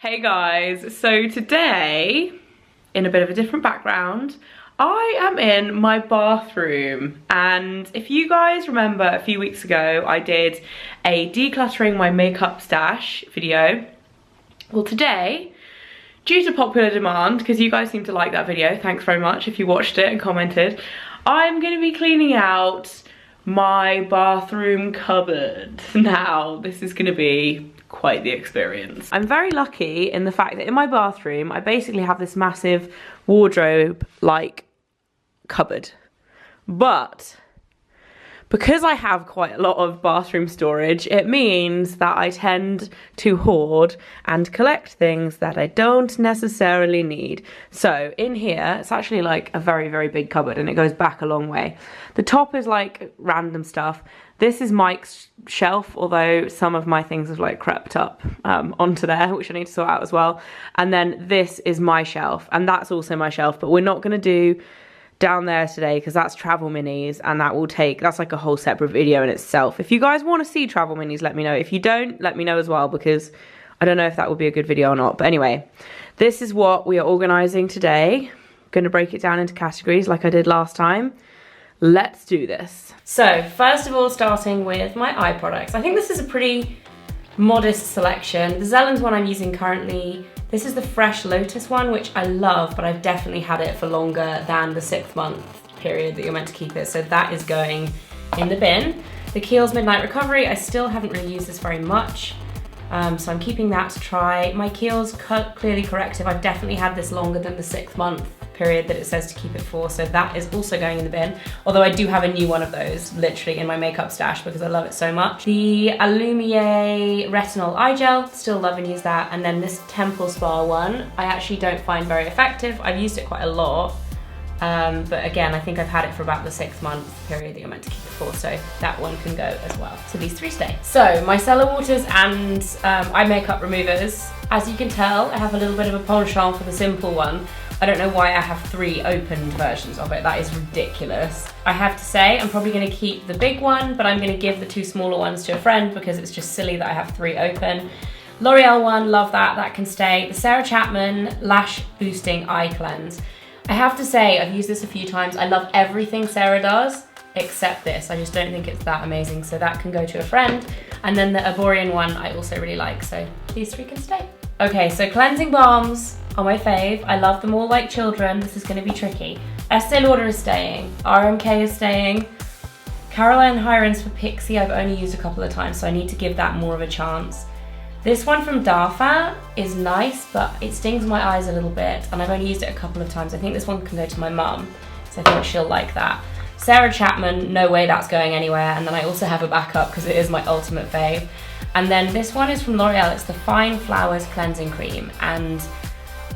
Hey guys, so today, in a bit of a different background, I am in my bathroom, and if you guys remember a few weeks ago I did a decluttering my makeup stash video. Well, today, due to popular demand, because you guys seem to like that video, thanks very much if you watched it and commented, I'm going to be cleaning out my bathroom cupboard. Now, this is going to be quite the experience. I'm very lucky in the fact that in my bathroom I basically have this massive wardrobe like cupboard, but because I have quite a lot of bathroom storage, it means that I tend to hoard and collect things that I don't necessarily need. So in here, it's actually like a very, very big cupboard and it goes back a long way. The top is like random stuff. This is Mike's shelf, although some of my things have like crept up onto there, which I need to sort out as well. And then this is my shelf, and that's also my shelf, but we're not gonna do down there today because that's travel minis, and that's like a whole separate video in itself. If you guys want to see travel minis, let me know. If you don't, let me know as well, because I don't know if that would be a good video or not. But anyway, this is what we are organizing today. I'm gonna break it down into categories like I did last time. Let's do this. So first of all, starting with my eye products. I think this is a pretty modest selection. The Zellens one I'm using currently, this is the Fresh Lotus one, which I love, but I've definitely had it for longer than the 6-month period that you're meant to keep it, so that is going in the bin. The Kiehl's Midnight Recovery, I still haven't really used this very much, so I'm keeping that to try. My Kiehl's Clearly Corrective, I've definitely had this longer than the 6-month period that it says to keep it for, so that is also going in the bin, although I do have a new one of those literally in my makeup stash because I love it so much. The Allumiere Retinol Eye Gel, still love and use that, and then this Temple Spa one I actually don't find very effective. I've used it quite a lot, but again, I think I've had it for about the 6-month period that you're meant to keep it for, so that one can go as well. So these 3 stay. So micellar waters and eye makeup removers. As you can tell, I have a little bit of a penchant for the simple one. I don't know why I have 3 opened versions of it. That is ridiculous. I have to say, I'm probably gonna keep the big one, but I'm gonna give the 2 smaller ones to a friend because it's just silly that I have 3 open. L'Oreal one, love that, that can stay. The Sarah Chapman Lash Boosting Eye Cleanse. I have to say, I've used this a few times. I love everything Sarah does, except this. I just don't think it's that amazing, so that can go to a friend. And then the Arborian one I also really like, so these 3 can stay. Okay, so cleansing balms are my fave. I love them all like children. This is gonna be tricky. Estee Lauder is staying. RMK is staying. Caroline Hirons for Pixie I've only used a couple of times, so I need to give that more of a chance. This one from Darphin is nice, but it stings my eyes a little bit, and I've only used it a couple of times. I think this one can go to my mum, so I think she'll like that. Sarah Chapman, no way that's going anywhere, and then I also have a backup because it is my ultimate fave. And then this one is from L'Oreal. It's the Fine Flowers Cleansing Cream, and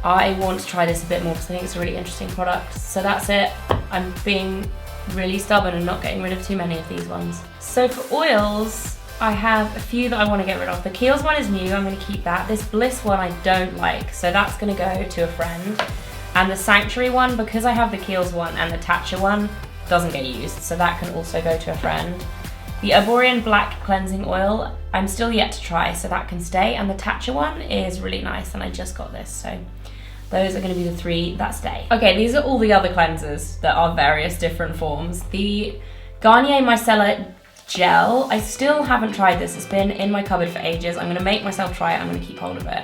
I want to try this a bit more because I think it's a really interesting product. So that's it. I'm being really stubborn and not getting rid of too many of these ones. So for oils, I have a few that I want to get rid of. The Kiehl's one is new, I'm going to keep that. This Bliss one I don't like, so that's going to go to a friend. And the Sanctuary one, because I have the Kiehl's one and the Tatcha one, doesn't get used, so that can also go to a friend. The Arborian Black Cleansing Oil, I'm still yet to try, so that can stay. And the Tatcha one is really nice, and I just got this, so those are gonna be the 3 that stay. Okay, these are all the other cleansers that are various different forms. The Garnier Micellar Gel, I still haven't tried this. It's been in my cupboard for ages. I'm gonna make myself try it, I'm gonna keep hold of it.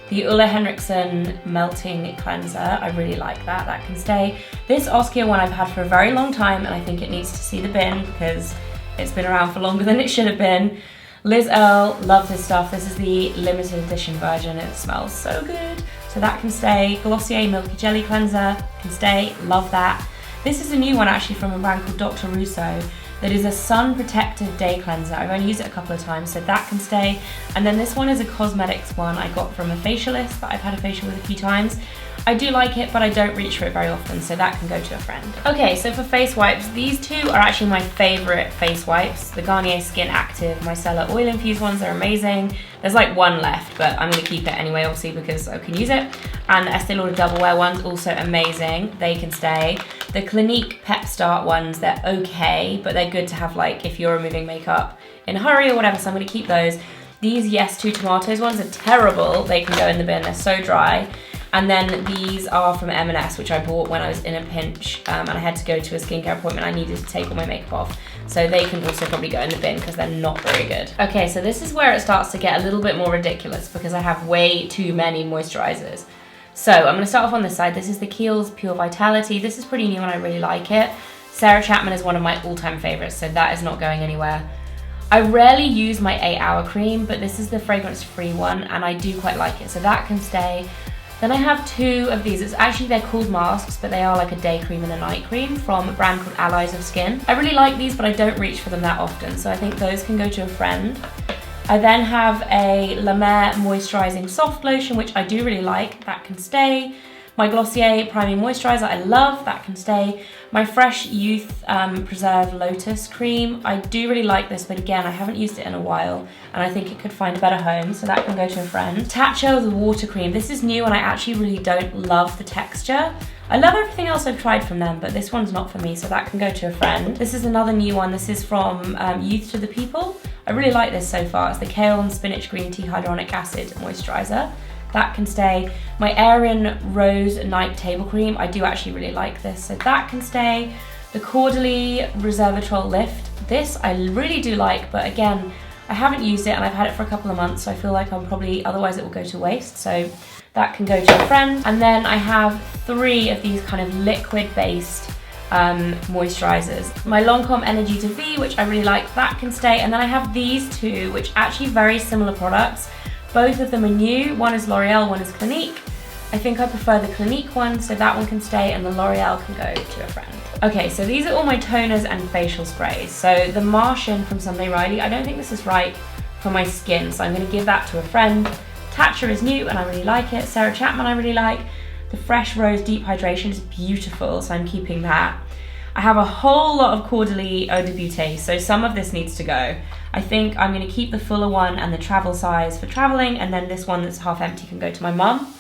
The Ulla Henriksen Melting Cleanser, I really like that, that can stay. This Oskia one I've had for a very long time, and I think it needs to see the bin because it's been around for longer than it should have been. Liz Earle, love this stuff. This is the limited edition version. It smells so good. So that can stay. Glossier Milky Jelly Cleanser can stay, love that. This is a new one actually from a brand called Dr. Russo that is a sun protective day cleanser. I've only used it a couple of times, so that can stay. And then this one is a cosmetics one I got from a facialist that I've had a facial with a few times. I do like it, but I don't reach for it very often, so that can go to a friend. Okay, so for face wipes, these 2 are actually my favorite face wipes. The Garnier Skin Active Micellar Oil Infused ones are amazing. There's like 1 left, but I'm gonna keep it anyway, obviously, because I can use it. And the Estee Lauder Double Wear ones, also amazing. They can stay. The Clinique Pep Start ones, they're okay, but they're good to have like if you're removing makeup in a hurry or whatever, so I'm gonna keep those. These Yes to Tomatoes ones are terrible. They can go in the bin, they're so dry. And then these are from M&S, which I bought when I was in a pinch and I had to go to a skincare appointment. I needed to take all my makeup off. So they can also probably go in the bin because they're not very good. Okay, so this is where it starts to get a little bit more ridiculous because I have way too many moisturizers. So I'm gonna start off on this side. This is the Kiehl's Pure Vitality. This is pretty new and I really like it. Sarah Chapman is one of my all-time favorites, so that is not going anywhere. I rarely use my 8-hour cream, but this is the fragrance-free one and I do quite like it, so that can stay. Then I have two of these. They're called masks, but they are like a day cream and a night cream from a brand called Allies of Skin. I really like these, but I don't reach for them that often, so I think those can go to a friend. I then have a La Mer Moisturizing Soft Lotion, which I do really like, that can stay. My Glossier Priming Moisturizer, I love, that can stay. My Fresh Youth Preserve Lotus Cream, I do really like this, but again, I haven't used it in a while, and I think it could find a better home, so that can go to a friend. Tatcho, the Water Cream, this is new and I actually really don't love the texture. I love everything else I've tried from them, but this one's not for me, so that can go to a friend. This is another new one. This is from Youth to the People. I really like this so far. It's the Kale and Spinach Green Tea Hyaluronic Acid Moisturizer. That can stay. My Erin Rose Night Table Cream, I do actually really like this, so that can stay. The Caudalie Resveratrol Lift, this I really do like, but again, I haven't used it and I've had it for a couple of months, so I feel like otherwise it will go to waste, so that can go to a friend. And then I have 3 of these kind of liquid-based moisturizers. My Lancome Energy to V, which I really like, that can stay. And then I have these 2, which are actually very similar products. Both of them are new. One is L'Oreal, one is Clinique. I think I prefer the Clinique one, so that one can stay and the L'Oreal can go to a friend. Okay, so these are all my toners and facial sprays. So the Martian from Sunday Riley, I don't think this is right for my skin, so I'm gonna give that to a friend. Tatcha is new and I really like it. Sarah Chapman I really like. The Fresh Rose Deep Hydration is beautiful, so I'm keeping that. I have a whole lot of Caudalie Eau de Beauté, so some of this needs to go. I think I'm going to keep the fuller one and the travel size for traveling, and then this one that's half empty can go to my mum.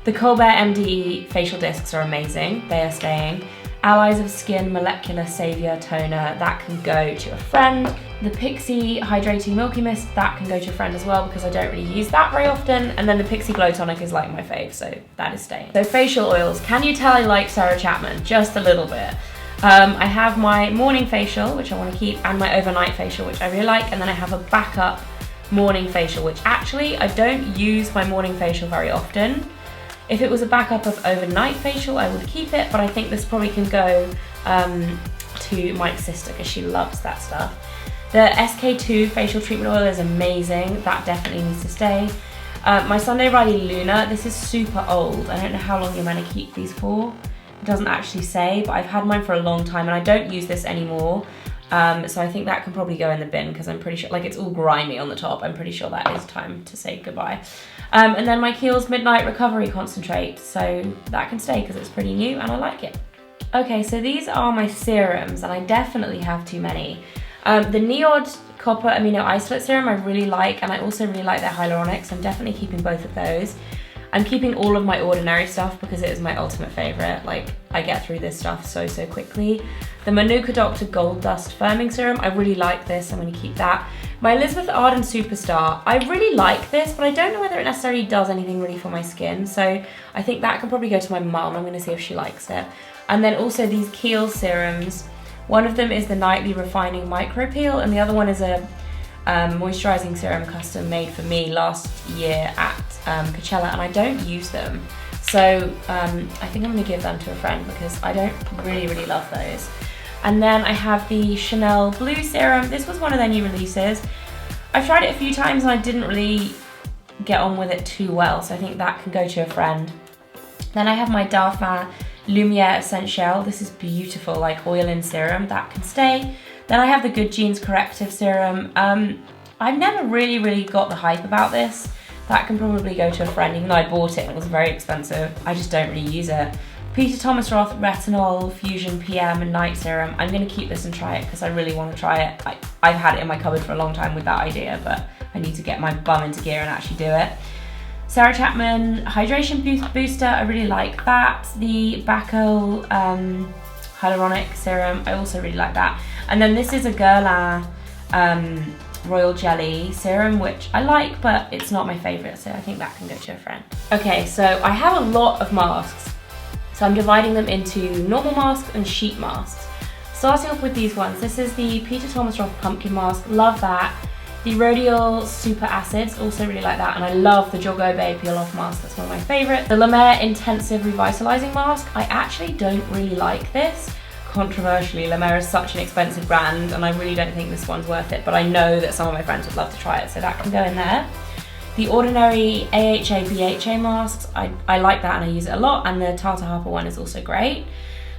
The Colbert MDE facial discs are amazing, they are staying. Allies of Skin Molecular Savior Toner, that can go to a friend. The Pixi Hydrating Milky Mist, that can go to a friend as well because I don't really use that very often. And then the Pixi Glow Tonic is like my fave, so that is staying. So facial oils, can you tell I like Sarah Chapman? Just a little bit. I have my morning facial, which I want to keep, and my overnight facial, which I really like, and then I have a backup morning facial, which actually I don't use my morning facial very often. If it was a backup of overnight facial, I would keep it, but I think this probably can go to Mike's sister because she loves that stuff. The SK2 facial treatment oil is amazing. That definitely needs to stay. My Sunday Riley Luna, this is super old. I don't know how long you're meant to keep these for. It doesn't actually say, but I've had mine for a long time and I don't use this anymore. So I think that can probably go in the bin because I'm pretty sure, like it's all grimy on the top. I'm pretty sure that is time to say goodbye. And then my Kiehl's Midnight Recovery Concentrate. So that can stay because it's pretty new and I like it. Okay, so these are my serums and I definitely have too many. The Neod Copper Amino Isolate Serum I really like, and I also really like their hyaluronics. I'm definitely keeping both of those. I'm keeping all of my Ordinary stuff because it is my ultimate favorite. Like, I get through this stuff so quickly. The Manuka Doctor Gold Dust Firming Serum, I really like this, I'm gonna keep that. My Elizabeth Arden Superstar, I really like this, but I don't know whether it necessarily does anything really for my skin, so I think that can probably go to my mum. I'm gonna see if she likes it. And then also these Kiehl's serums. One of them is the Nightly Refining Micro Peel, and the other one is a moisturizing serum custom made for me last year at Coachella, and I don't use them. So I think I'm gonna give them to a friend because I don't really love those. And then I have the Chanel Blue Serum. This was one of their new releases. I've tried it a few times and I didn't really get on with it too well, so I think that can go to a friend. Then I have my Darphin Lumiere Essential. This is beautiful, like oil-in serum, that can stay. Then I have the Good Genes Corrective Serum. I've never really got the hype about this. That can probably go to a friend, even though I bought it and it was very expensive. I just don't really use it. Peter Thomas Roth Retinol Fusion PM and Night Serum. I'm gonna keep this and try it because I really want to try it. I've had it in my cupboard for a long time with that idea, but I need to get my bum into gear and actually do it. Sarah Chapman Hydration Booster, I really like that. The Bacol Hyaluronic Serum, I also really like that. And then this is a Guerlain Royal Jelly serum, which I like, but it's not my favorite, so I think that can go to a friend. Okay, so I have a lot of masks. So I'm dividing them into normal masks and sheet masks. Starting off with these ones, this is the Peter Thomas Roth Pumpkin Mask, love that. The Rhodial Super Acids, also really like that, and I love the Jogobe Peel Off Mask, that's one of my favourites. The La Mer Intensive Revitalising Mask, I actually don't really like this. Controversially, La Mer is such an expensive brand, and I really don't think this one's worth it, but I know that some of my friends would love to try it, so that can go in there. The Ordinary AHA BHA masks, I like that and I use it a lot, and the Tata Harper one is also great.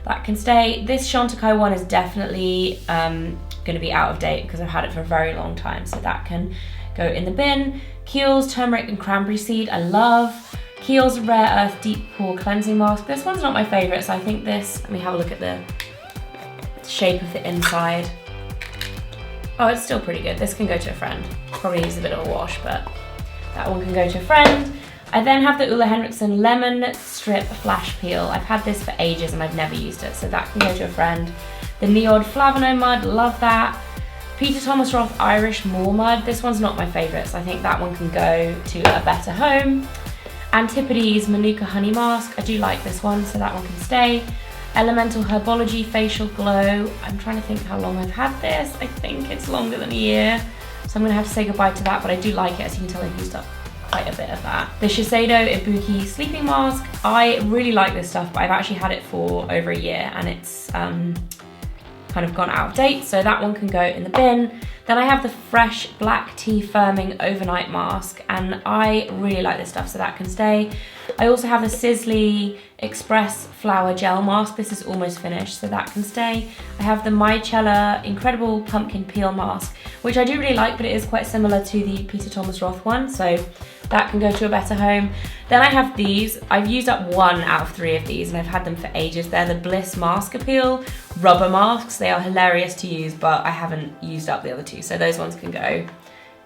That can stay. This Chantecaille one is definitely going to be out of date because I've had it for a very long time, so that can go in the bin. Kiehl's Turmeric and Cranberry Seed, I love. Kiehl's Rare Earth Deep Pore Cleansing Mask. This one's not my favourite, so I think this, let me have a look at the shape of the inside. Oh, it's still pretty good. This can go to a friend. Probably needs a bit of a wash, but that one can go to a friend. I then have the Ulla Henriksen Lemon Strip Flash Peel. I've had this for ages and I've never used it, so that can go to a friend. The Neod Flavino Mud, love that. Peter Thomas Roth Irish Moor Mud. This one's not my favourite, so I think that one can go to a better home. Antipodes Manuka Honey Mask. I do like this one, so that one can stay. Elemental Herbology Facial Glow. I'm trying to think how long I've had this. I think it's longer than a year, so I'm going to have to say goodbye to that, but I do like it. As you can tell, I've used up quite a bit of that. The Shiseido Ibuki Sleeping Mask. I really like this stuff, but I've actually had it for over a year and it's kind of gone out of date, so that one can go in the bin. Then I have the Fresh Black Tea Firming Overnight Mask, and I really like this stuff, so that can stay. I also have the Sisley Express Flower Gel Mask. This is almost finished, so that can stay. I have the Michela Incredible Pumpkin Peel Mask, which I do really like, but it is quite similar to the Peter Thomas Roth one, so that can go to a better home. Then I have these. I've used up 1 out of 3 of these, and I've had them for ages. They're the Bliss Mask Appeal rubber masks. They are hilarious to use, but I haven't used up the other 2, so those ones can go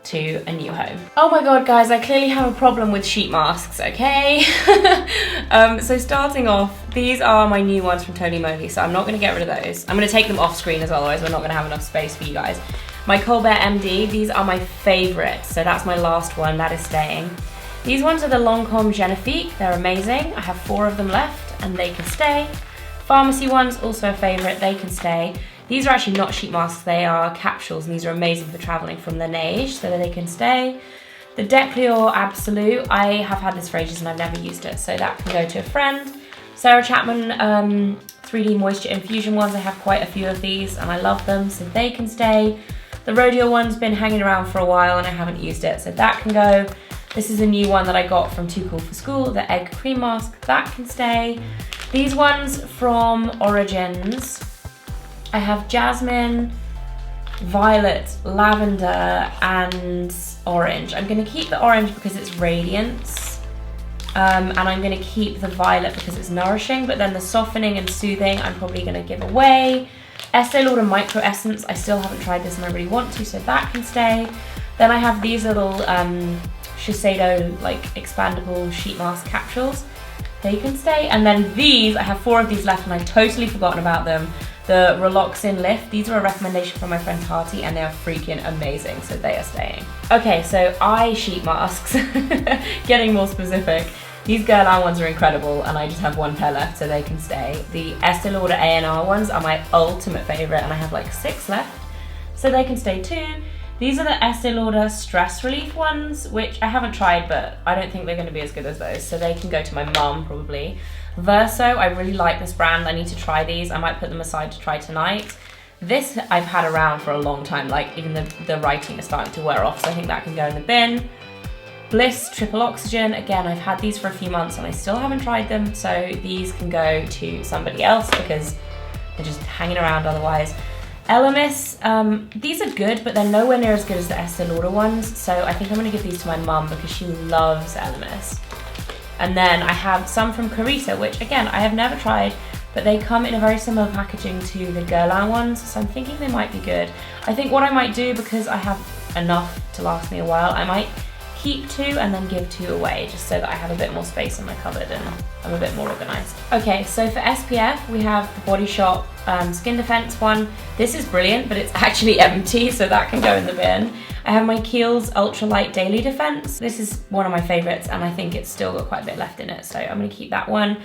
to a new home. Oh my god, guys, I clearly have a problem with sheet masks, okay? So starting off, these are my new ones from Tony Moly, so I'm not going to get rid of those. I'm going to take them off screen as well, otherwise we're not going to have enough space for you guys. My Colbert MD, these are my favourites, so that's my last one, that is staying. These ones are the Lancôme Genifique, they're amazing. I have 4 of them left, and they can stay. Pharmacy ones, also a favourite, they can stay. These are actually not sheet masks, they are capsules, and these are amazing for travelling from Laneige, so that they can stay. The Decluttering Absolute, I have had this for ages and I've never used it, so that can go to a friend. Sarah Chapman 3D Moisture Infusion ones, I have quite a few of these and I love them, so they can stay. The Rhodial one's been hanging around for a while and I haven't used it, so that can go. This is a new one that I got from Too Cool for School, the Egg Cream Mask, that can stay. These ones from Origins, I have jasmine, violet, lavender, and orange. I'm going to keep the orange because it's radiance, and I'm going to keep the violet because it's nourishing, but then the softening and soothing I'm probably going to give away. Estee Lauder Micro Essence, I still haven't tried this and I really want to, so that can stay. Then I have these little Shiseido like expandable sheet mask capsules. They can stay. And then these, I have 4 of these left and I've totally forgotten about them. The Relaxin Lift, these are a recommendation from my friend Tati and they are freaking amazing, so they are staying. Okay, so eye sheet masks, getting more specific. These Guerlain ones are incredible and I just have 1 pair left, so they can stay. The Estee Lauder A&R ones are my ultimate favourite and I have like 6 left, so they can stay too. These are the Estee Lauder Stress Relief ones, which I haven't tried, but I don't think they're going to be as good as those, so they can go to my mum probably. Verso, I really like this brand. I need to try these. I might put them aside to try tonight. This I've had around for a long time, like even the writing is starting to wear off, so I think that can go in the bin. Bliss Triple Oxygen, again, I've had these for a few months and I still haven't tried them, so these can go to somebody else because they're just hanging around otherwise. Elemis, these are good, but they're nowhere near as good as the Estee Lauder ones, so I think I'm going to give these to my mum because she loves Elemis. And then I have some from Carita, which again, I have never tried, but they come in a very similar packaging to the Guerlain ones, so I'm thinking they might be good. I think what I might do, because I have enough to last me a while, I might keep 2 and then give 2 away, just so that I have a bit more space in my cupboard and I'm a bit more organised. Okay, so for SPF, we have the Body Shop Skin Defense one. This is brilliant, but it's actually empty, so that can go in the bin. I I have my Kiehl's Ultralight Daily Defense. This is one of my favorites and I think it's still got quite a bit left in it, so I'm gonna keep that one.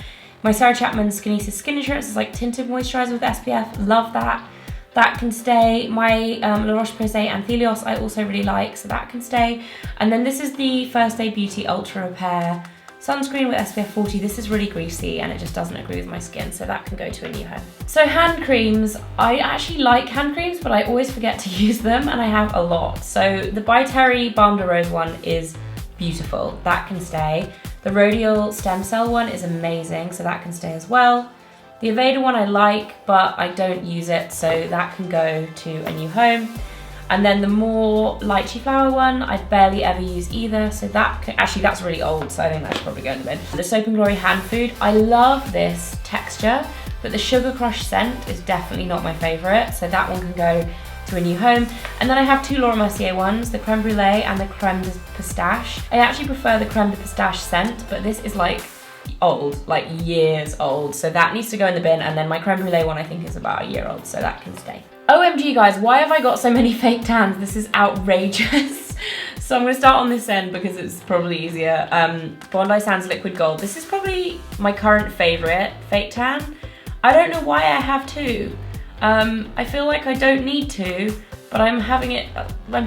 My Sarah Chapman Skinesis Skin Insurance is like tinted moisturizer with SPF, love that. That can stay. My La Roche-Posay Anthelios I also really like, so that can stay. And then this is the First Aid Beauty Ultra Repair sunscreen with SPF 40. This is really greasy and it just doesn't agree with my skin, so that can go to a new home. So hand creams, I actually like hand creams, but I always forget to use them and I have a lot. So the By Terry Balm de Rose one is beautiful, that can stay. The Rhodial Stem Cell one is amazing, so that can stay as well. The Aveda one I like, but I don't use it, so that can go to a new home. And then the more lychee flower one, I barely ever use either, so that can, actually that's really old, so I think that should probably go in the bin. The Soap & Glory hand food, I love this texture, but the Sugar Crush scent is definitely not my favorite, so that one can go to a new home. And then I have two Laura Mercier ones, the Creme Brulee and the Creme de Pistache. I actually prefer the Creme de Pistache scent, but this is like old, like years old, so that needs to go in the bin. And then my Creme Brulee one I think is about a year old, so that can stay. OMG guys, why have I got so many fake tans? This is outrageous. So I'm gonna start on this end because it's probably easier. Bondi Sands Liquid Gold. This is probably my current favorite fake tan. I don't know why I have two. I feel like I don't need to, but I'm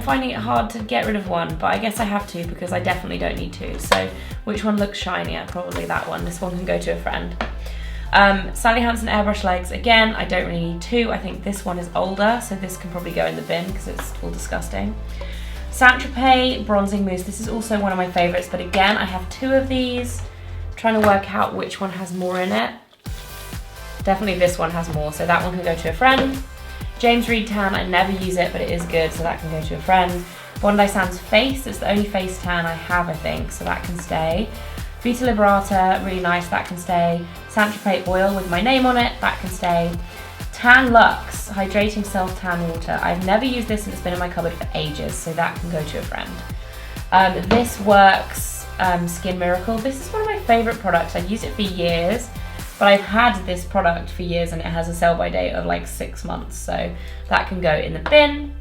finding it hard to get rid of one, but I guess I have to because I definitely don't need to. So which one looks shinier? Probably that one. This one can go to a friend. Sally Hansen Airbrush Legs, again, I don't really need two. I think this one is older, so this can probably go in the bin because it's all disgusting. Saint-Tropez Bronzing Mousse, this is also one of my favorites, but again, I have two of these. I'm trying to work out which one has more in it. Definitely this one has more, so that one can go to a friend. James Reed Tan, I never use it, but it is good, so that can go to a friend. Bondi Sands Face, it's the only face tan I have, I think, so that can stay. Vita Liberata, really nice, that can stay. Saint-Tropez Oil with my name on it, that can stay. Tan Luxe Hydrating Self Tan Water. I've never used this and it's been in my cupboard for ages, so that can go to a friend. This Works Skin Miracle. This is one of my favourite products. I've used it for years, but I've had this product for years and it has a sell-by date of like 6 months, so that can go in the bin.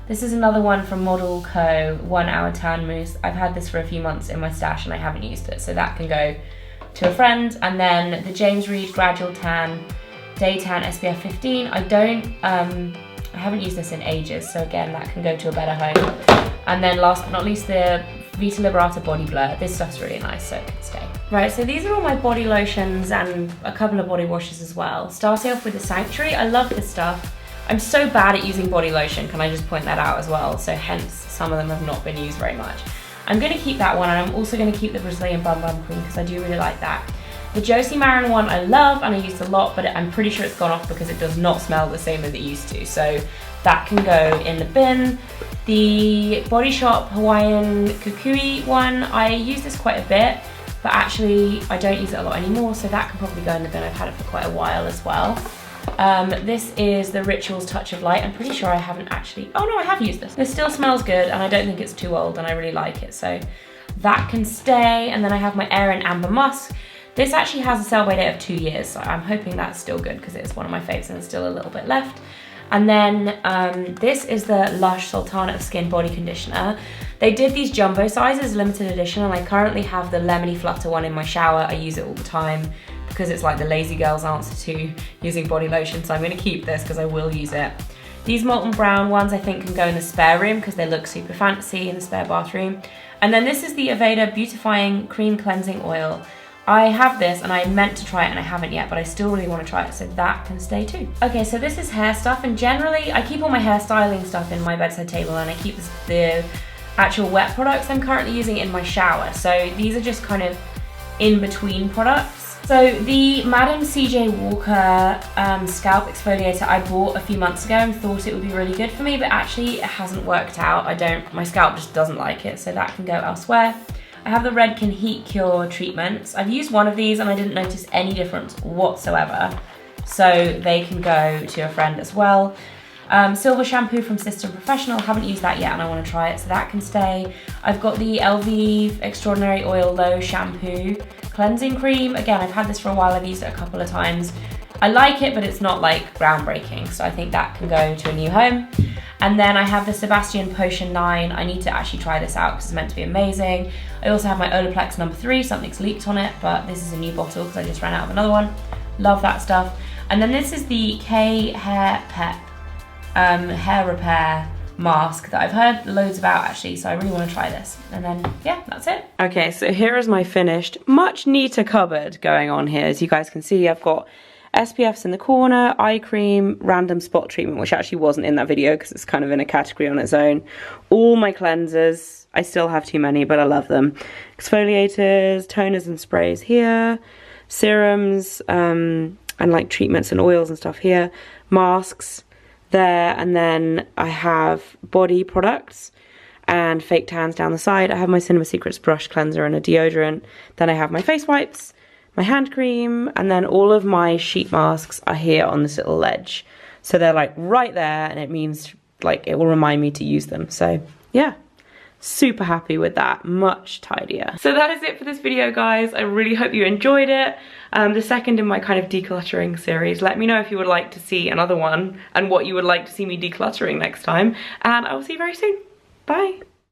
This is another one from Model Co. 1 Hour Tan Mousse. I've had this for a few months in my stash and I haven't used it, so that can go to a friend. And then the James Reed Gradual Tan Day Tan SPF 15. I haven't used this in ages, so again, that can go to a better home. And then last but not least, the Vita Liberata Body Blur. This stuff's really nice, so it can stay. Right, so these are all my body lotions and a couple of body washes as well. Starting off with the Sanctuary, I love this stuff. I'm so bad at using body lotion, can I just point that out as well? So hence, some of them have not been used very much. I'm gonna keep that one, and I'm also gonna keep the Brazilian Bum Bum Queen because I do really like that. The Josie Maran one I love and I used a lot, but I'm pretty sure it's gone off because it does not smell the same as it used to. So that can go in the bin. The Body Shop Hawaiian Kukui one, I use this quite a bit, but actually I don't use it a lot anymore, so that can probably go in the bin. I've had it for quite a while as well. This is the Rituals Touch of Light. I'm pretty sure I haven't actually, oh no, I have used this. This still smells good and I don't think it's too old and I really like it, so that can stay. And then I have my Erin Amber Musk. This actually has a sell-by date of 2 years, so I'm hoping that's still good because it's one of my faves and there's still a little bit left. And then this is the Lush Sultana of Skin Body Conditioner. They did these jumbo sizes, limited edition, and I currently have the Lemony Flutter one in my shower. I use it all the time because it's like the lazy girl's answer to using body lotion, so I'm gonna keep this because I will use it. These Molten Brown ones I think can go in the spare room because they look super fancy in the spare bathroom. And then this is the Aveda Beautifying Cream Cleansing Oil. I have this and I meant to try it and I haven't yet, but I still really want to try it, so that can stay too. Okay, so this is hair stuff, and generally I keep all my hair styling stuff in my bedside table and I keep the actual wet products I'm currently using in my shower. So these are just kind of in between products. So the Madame CJ Walker scalp exfoliator I bought a few months ago and thought it would be really good for me, but actually it hasn't worked out. My scalp just doesn't like it, so that can go elsewhere. I have the Redken Heat Cure treatments. I've used one of these and I didn't notice any difference whatsoever, so they can go to a friend as well. Silver shampoo from System Professional, haven't used that yet and I want to try it, so that can stay. I've got the Elvive Extraordinary Oil Low Shampoo Cleansing Cream. Again, I've had this for a while, I've used it a couple of times. I like it, but it's not like groundbreaking. So I think that can go to a new home. And then I have the Sebastian Potion 9. I need to actually try this out because it's meant to be amazing. I also have my Olaplex number 3. Something's leaked on it, but this is a new bottle because I just ran out of another one. Love that stuff. And then this is the K Hair Pep hair repair mask that I've heard loads about actually, so I really want to try this. And then yeah, that's it. Okay, so here is my finished, much neater cupboard going on here. As you guys can see, I've got SPFs in the corner, eye cream, random spot treatment, which actually wasn't in that video because it's kind of in a category on its own. All my cleansers, I still have too many, but I love them. Exfoliators, toners and sprays here, serums, and like treatments and oils and stuff here, masks there, and then I have body products and fake tans down the side. I have my Cinema Secrets brush cleanser and a deodorant. Then I have my face wipes, my hand cream, and then all of my sheet masks are here on this little ledge. So they're like right there, and it means like it will remind me to use them. So yeah, super happy with that, much tidier. So that is it for this video, guys. I really hope you enjoyed it. The second in my kind of decluttering series. Let me know if you would like to see another one and what you would like to see me decluttering next time. And I will see you very soon. Bye.